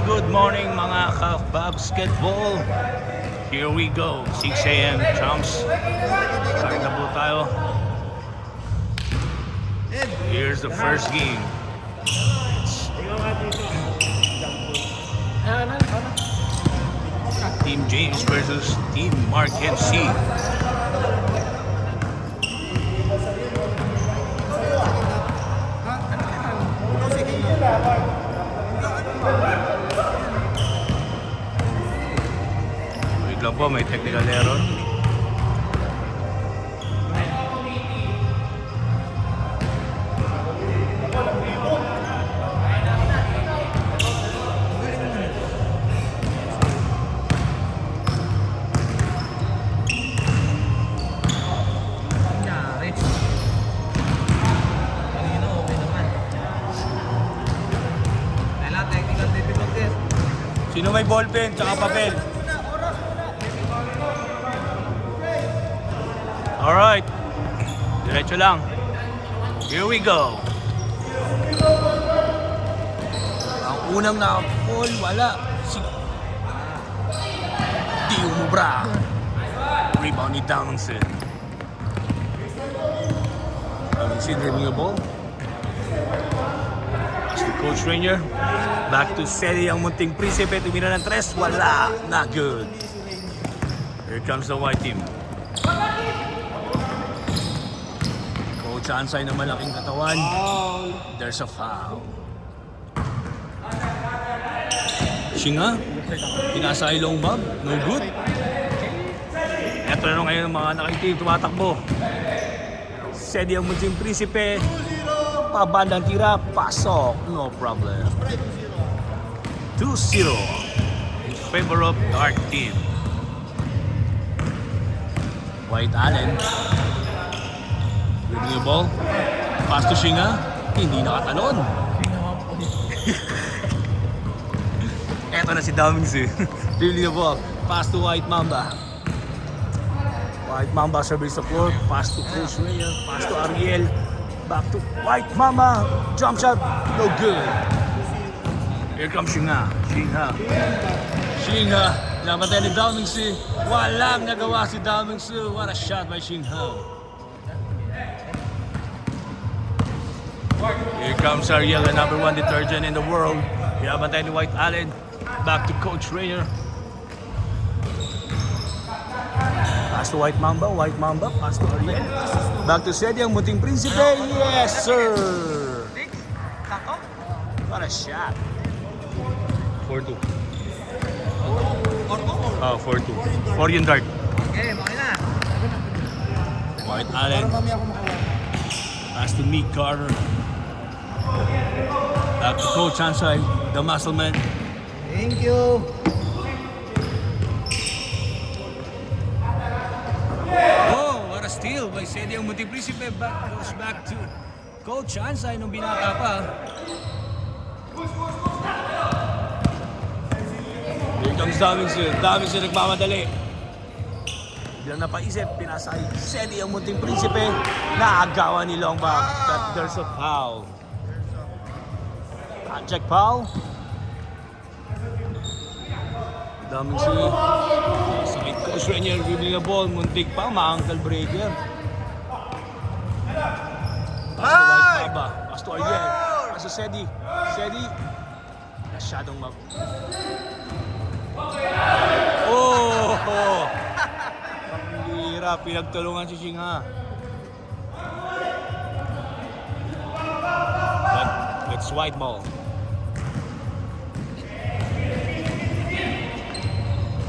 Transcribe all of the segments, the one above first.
good morning mga ka-basketball. Here we go, 6 a.m. chumps. Start na po tayo. Here's the first game. Team James versus Team Mark FC. Wait lang po, may technical error. Sino may ballpen tsaka papel? Alright. Diretso lang. Here we go. Ang unang na-fall, wala. Di umubra. Rebound ni Damingson. Damingson dribbling the ball. As the coach Rainier. Back to Sedi ang munting prinsipe. Tumira ng tres. Wala. Not good. Here comes the white team. Coach Ansay na malaking katawan. There's a foul. Shinga. Pinasa ilong bag. No good. Ito na ngayon ang mga nakikinig tumatakbo. Sedi ang munting prinsipe. Pabandang tira. Pasok. No problem. 2-0 in favor of Dark Team. White Allen dribbling the ball. Pass to Shinga. Hindi nakatalon. Eto na si Damingson. Dribbling the ball. Pass to White Mamba. White Mamba service the floor. Pass to Chris Rainier. Pass to Ariel. Back to White Mamba. Jump shot. No good. Here comes Shinga. Shinga. Namatay ni Damingson. Walang nagawa si Damingson. What a shot by Shinga. Here comes Ariel, the number 1 detergent in the world. Namatay ni White Allen. Back to Coach Rainier. Pass to White Mamba. Pass to Ariel. Back to Sedi ang munting prinsipe. Yes, sir. What a shot. 4-2. 4-2. 4 yung dart. Okay, okay na. White Allen. Pass to Meek Carter. Back to Coach Ansay, the muscle man. Thank you. Oh, what a steal by Sedi ang munting prinsipe. Goes back to Coach Ansay nung binaka pa. Here comes Damingson. Damingson nagmamadali. Biglang napaisip, pinasay Sedi ang munting prinsipe. Naagawan ni Longbag. But there's a foul. Check foul. Damingson. Sakit Coach Rainier. Dribbling the ball. Muntik pa. Ma-ankle breaker. Pass to White Mamba. Pass to Ariel. Pass to Sedi. Masyadong Oh! Pangihirap. Pinagtulungan si Shinga. But it's white ball.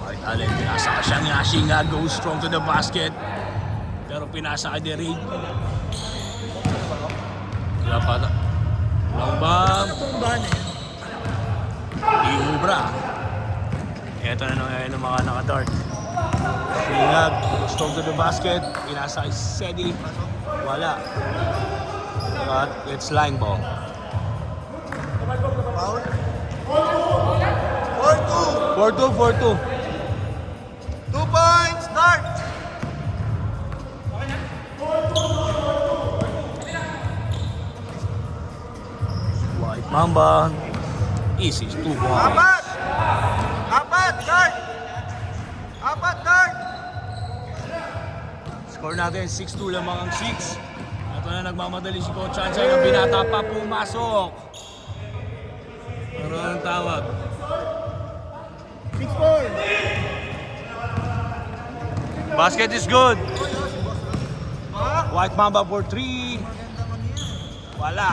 White Allen, pinasa ka siya nga. Shinga goes strong to the basket. Pero pinasa ka din rin. Wala pa. Long bomb. Iubra. Ito na ngayon ng mga naka-dart. Singag, strong to the basket. Pinasa kay Sedi. Wala. But it's line ball. Foul. 4-2. 2 points, start. White Mamba. Easy, 2 points. Apat! Apat, guard! Apat, guard! Score natin, 6-2 lamang ang 6. Ito na nagmamadali si Coach Chanchay ng binata pa pumasok. Pero anong tawag? 6 points! Basket is good. White Mamba for 3. Wala.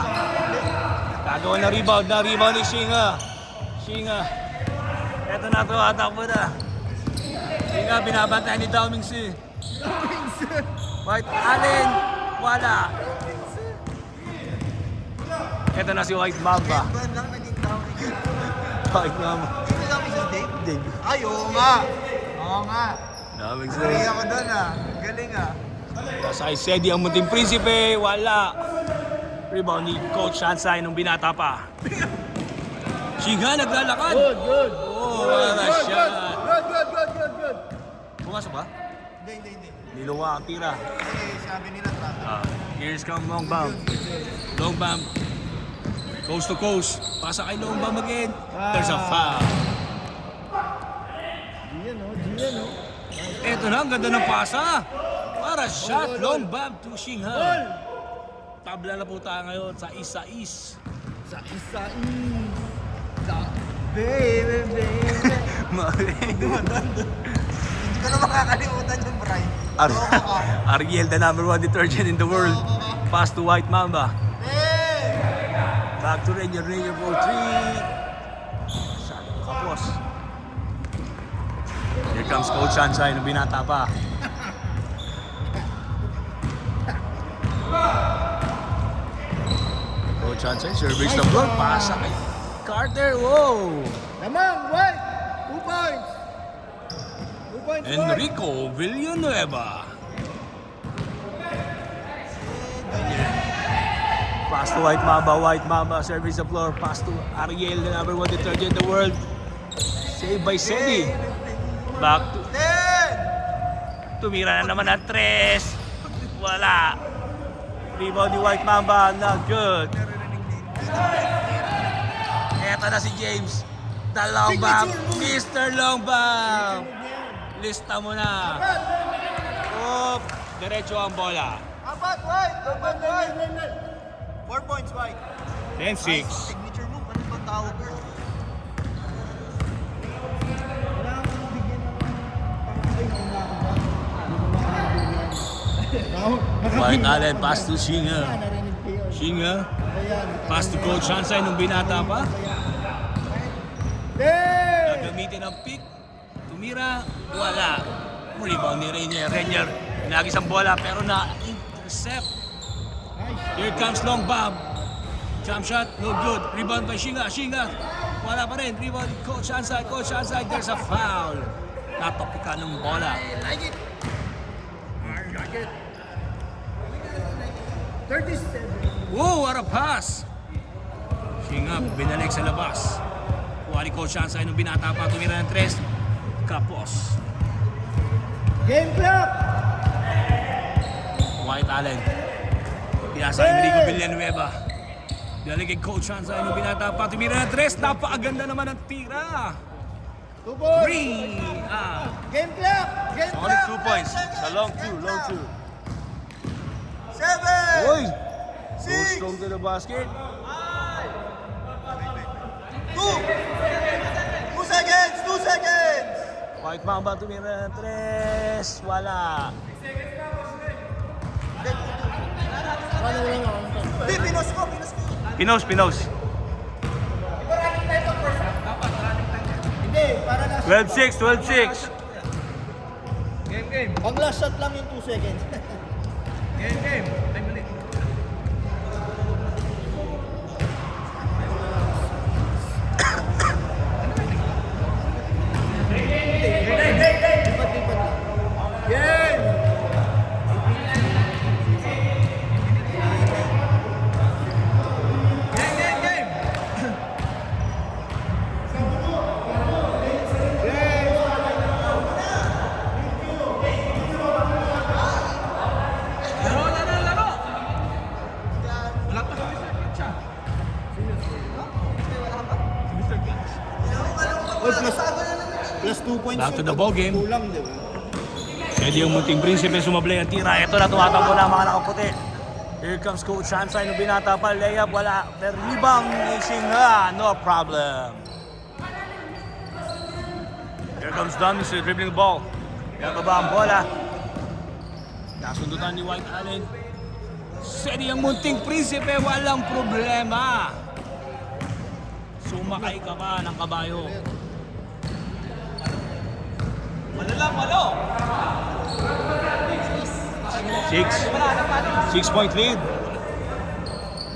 Gagawa na rebound ni Shinga. Eto na to, atakbo na. Shinga, binabantay ni Dao Mingsi. White Allen, wala. Eto na si White Mamba. Ban lang naging tao ni Dave. White Mamba. Hindi kami si Dave? Dave. Ay, oo nga. Oo nga. Dao Mingsi. Sorry ako doon ah. Galing ah. Pasay Sedi ang munting prinsipe, wala. Rebound ni Coach Shansai nung binata pa. Shinga naglalakad. Good. Oh, what a shot. Good. Pumasok ba? Hindi. Niluwa ang tira. Kasi sabi nila trap. Here's come Long Bam. Long Bam. Coast to coast. Pasa kay Long Bam again. There's a foul. Gian oh. Eto na, ang ganda ng pasa. Para shot, Long Bam to Shingha. Tabla na po tayo ngayon sa isa-is. Sa baby. Hindi ko na makakalimutan yung Bri. Ariel, the number 1 detergent in the world. Pass to White Mamba. Hey! Back to Ranger for 3. Shot, kapos. Here comes Coach Shansai nung binata pa. Coach Shansai, service the floor. Pasa kay Carter. Whoa! Tamang, White! 2 points! 2 points, Enrico Villanueva. Pass to White Mamba, service the floor. Pass to Ariel, the number 1 detergent in the world. Saved by Sedi. Back to... 10! Tumira na naman ang 3. Wala. Rebound ni White Mamba, not good. Eto na si James. The Long Bam, Mr. Long Bam. Lista mo na. Oop, diretso ang bola. Apat, White! 4 points, White. 10-6. Signature move, ano bang tawag ko? White Allen, pass to Shinga. Pass to Coach Shansai nung binata pa. Gagamitin ang pick. Tumira, wala. Rebound ni Rainier. Nagis ang bola pero na-intercept. Here comes Long Bam. Jump shot, no good. Rebound by Shinga. Wala pa rin. Rebound ni Coach Shansai. There's a foul. Natopikan ng bola. I like it. 37. Whoa, what a pass! Shinga, binalik sa labas. Kuha ni Coach Shansai nung binata pa, tumira ng 3. Kapos. Game clock! White Allen. Pinasa ni Enrico Villanueva. Binalik kay Coach Shansai nung binata pa, tumira ng 3. Napakaganda naman ang tira. 2 points! 3. Game clock! Only 2 points. Sa long 2. 7! Oy! Go 6! strong to the basket. 2 seconds! White Mamba tumira ng 3. Wala. Hindi, pinos ko. Pinos. Hindi, para na. 12-6. Game. Ang last shot lang yung 2 seconds. Game. Time ulit. Oy, plus 2 points. Back to the ball game. Kulang, di ba? Pwede yung munting prinsipe sumablay ang tira. Ito na, tumatakbo na ang mga nakaputi. Here comes Coach Shansai nung binata pa. Layup, wala. Pero rebound ni Shinga. No problem. Here comes Dummies dribbling the ball. Pinababa ang bola. Nasundutan ni White Allen. Steady ang munting prinsipe. Walang problema. Sumakay ka pa ng kabayo. 6-point lead.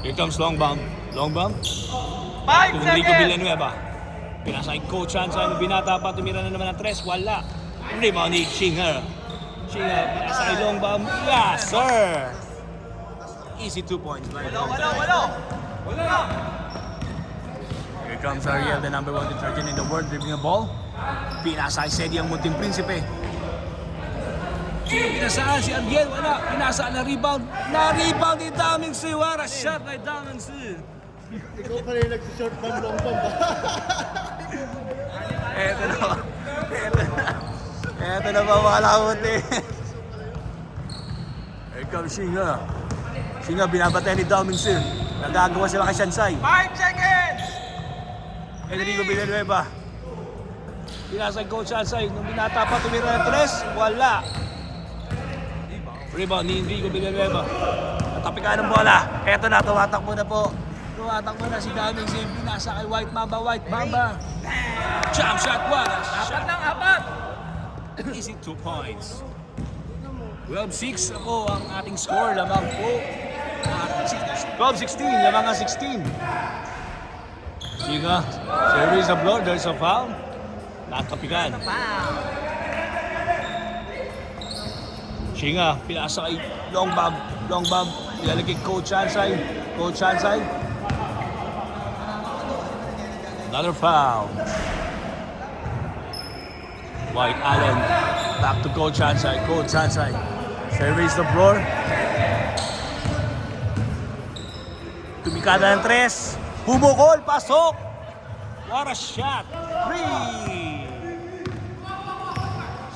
Here comes long bomb. Long bomb. 5 Kung Rico Villanueva. Pinasa kay Coach Hansa. Nung binata pa, tumira na naman ng 3. Wala. Rebound ni Shinger. Shinger, pinasa kay long bomb. Yes, sir! Easy 2 points. Wala. Here comes Ariel, the number 1 detergent in the world, dribbling the ball. Pinasa kay Sedi ang munting prinsipe. Pinasaan si Ariel, wala. Pinasaan na rebound. Na-rebound ni Daming Si. What a shot by Daming Si. Ikaw pa rin nag-short bomb, long bomb ba? Eto na. Eto na ba mga lakote. Here comes Shinga. Shinga binabatay ni Daming Si. Nagagawa sila kay Shansai. 5 seconds! Enrico Villanueva. Pinasa kay Coach Shansai. Nung binata pa, tumira ng 3. Wala. Rebound ni Enrico Villanueva. Natapikan ng bola. Eto na, tumatakbo na po. Tumatakbo na si Daming Si. Pinasa kay White Mamba. White Mamba. Jump shot. Wala. Apat! Easy 2 points. 12-6 ako ang ating score. Lamang po. 12-16. Lamang ang 16. Siga. Service the blow. There's a foul. Nakapikan. Shinga, pinasa kay long bomb. Ilalagay Coach Shansai. Coach Shansai. Another foul. White Allen. Back to Coach Shansai. Coach Shansai. Service the floor. Tumikada ng 3. Bumukol. Pasok. What a shot. 3.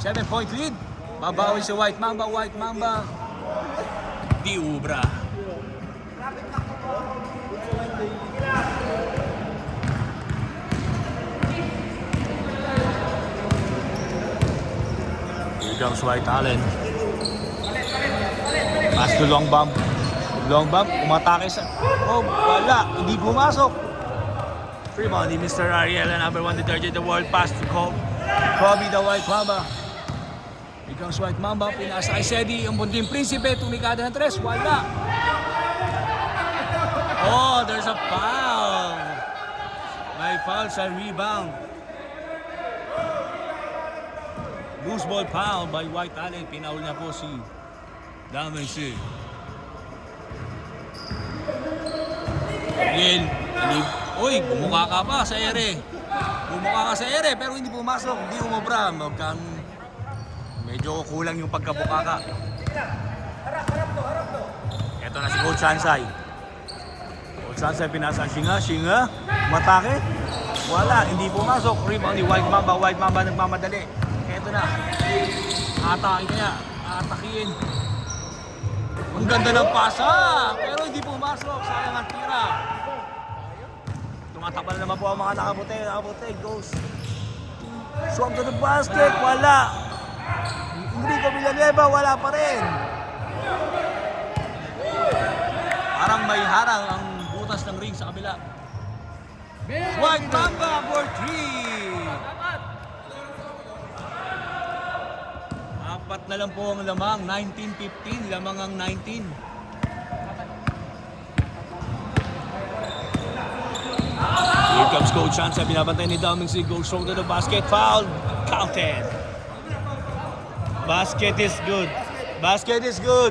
7-point lead. Babawi si White Mamba. White Mamba. Di ubra. Here comes White Allen. Pass to long bomb. Long bomb. Umatake sa... Oh, wala. Hindi pumasok. Rebound ni Mr. Ariel, number 1 detergent the world. Pass to Kobe the White Mamba. Here comes White Mamba. Pinasa kay Sedi. Yung bunting prinsipe. Tumikada ng 3. Wala. Oh, there's a foul. May foul sa rebound. Loose ball foul by White Allen. Pinaul niya po si Daming Si. Ariel. Uy, bumuka ka pa sa ere. Bumuka ka sa ere pero hindi pumasok. Hindi umobra. Medyo kulang yung pagkabuka ka. Ito na si Coach Shansai. Coach Shansai pinasa Shinga. Matake. Wala, hindi pumasok. Rebound ni White Mamba. White Mamba nagmamadali. Ito na. Atakin niya. Atakin. Ang ganda ng pasa. Pero hindi pumasok. Sayang ang tira. Tumatakbo na naman po ang mga nakaputi. Goes. Swam to the basket. Wala. Enrico Villanueva, wala pa rin. Parang may harang ang butas ng ring sa kabila. White Mamba for 3. Apat na lang po ang lamang. 19-15. Lamang ang 19. Here comes Coach Shansai. Binabantay ni Daming Si. Goes through to the basket. Foul. Counted. Basket is good. Basket is good.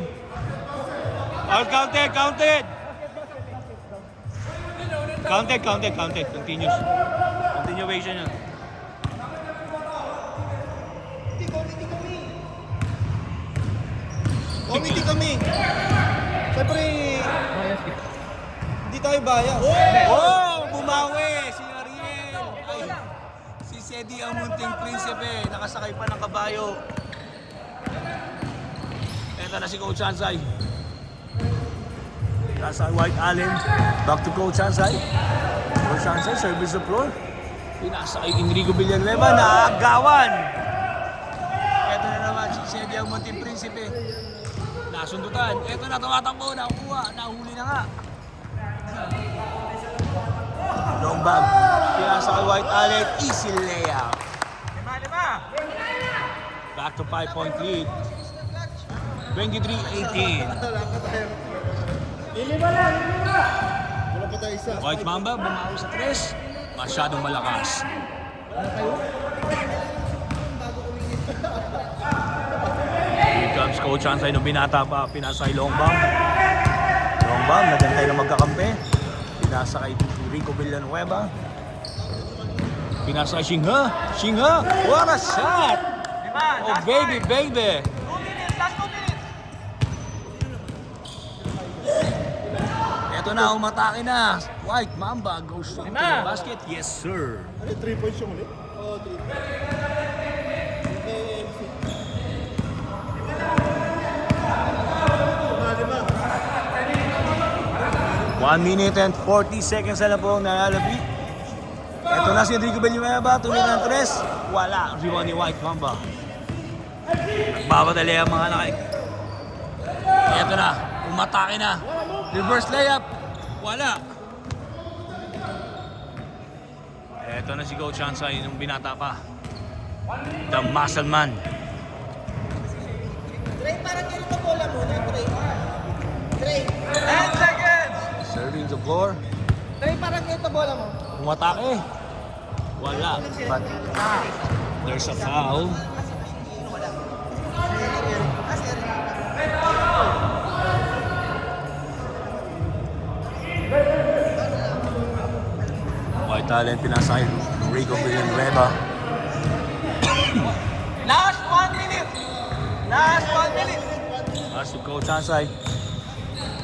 All counted. Counted. Continuation yun. Committee kami. Siyempre, hindi tayo bias. Oh! Bumawi! Si Ariel! Ay, si Prinsipe, nakasakay pa ng kabayo. Ito na si Coach Hansay. Nasa White Allen. Back to Coach Hansay. Coach Hansay, service the floor. Pinasa kay Enrico Villanueva, naagawan. Ito na naman si Sediang Monting Prinsipe. Nasundutan. Ito na, tumatakbo, nakuha, nahuli na nga. Long bomb. Pinasa kay White Allen, easy layup. 5. Back to 5-point lead. 23-18. Wala pa tayo isa. White Mamba, bumawi sa 3. Masyadong malakas. Here comes Coach Hansay nung binata pa. Pinasa kay Long bomb. Long bomb, nagantay na magkakampi. Pinasa kay Rico Villanueva. Pinasa kay Shingha. Shingha, what a shot! Oh baby, baby! 2 minutes, last 2 minutes. Eto na, umatake na. White Mamba goes to the basket. Yes, sir. Ano, 3 points yung ulit? Oo, 3. 1 minute and 40 seconds na lang po nalalabi. Eto na si Enrico Villanueva, tumira ng 3. Wala, rebound ni White Mamba. Nagbabatali ang mga nakik. Eto na, umatake na. Reverse layup. Wala. Eto na si Coach Hansay nung binata pa. The Muscle Man. Trey, parang ganito bola muna, Trey. Trey. 10 seconds. Serving the floor. Trey, parang ganito bola mo. Umatake. Wala. But there's a foul. White Talent pinasay Rico Villanueva. Last 1 minute. Last 1 minute. As to Coach Hansay.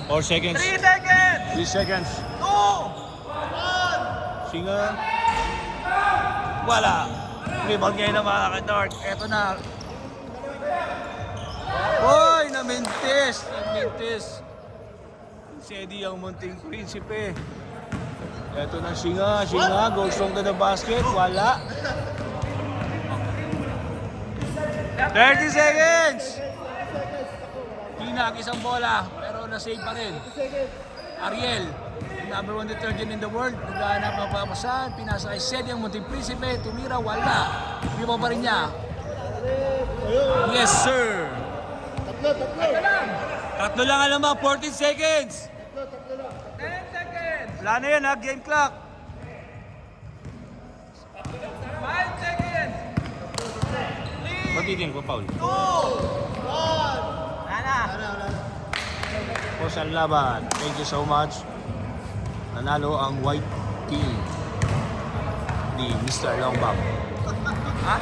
4 seconds. 3 seconds. 3 seconds. 2. 1. Singer. Wala. Rebound ngayon na mga ka-Dark. Eto na. Hoy! Namintis! Namintis. Si Eddie ang Munting Prinsipe. Eto na Singa. Singa. Goes strong to the basket. Wala. 30 seconds! Tinag isang bola. Pero na-save pa rin. Ariel. Number 1 detergent in the world. Naghahanap ng papasahan. Pinasa kay Sedi ang Munting Prinsipe. Tumira, wala. Rebound pa rin niya. Yes, sir. Tatlo lang alam mo. 14 seconds. 10 seconds. Wala na yan ha. Game clock. 5 seconds. Magiging ko, Paul. 2. 1. Ana. Po sa laban. Thank you so much. Nanalo ang white team ni Mr. Longbang. Ha?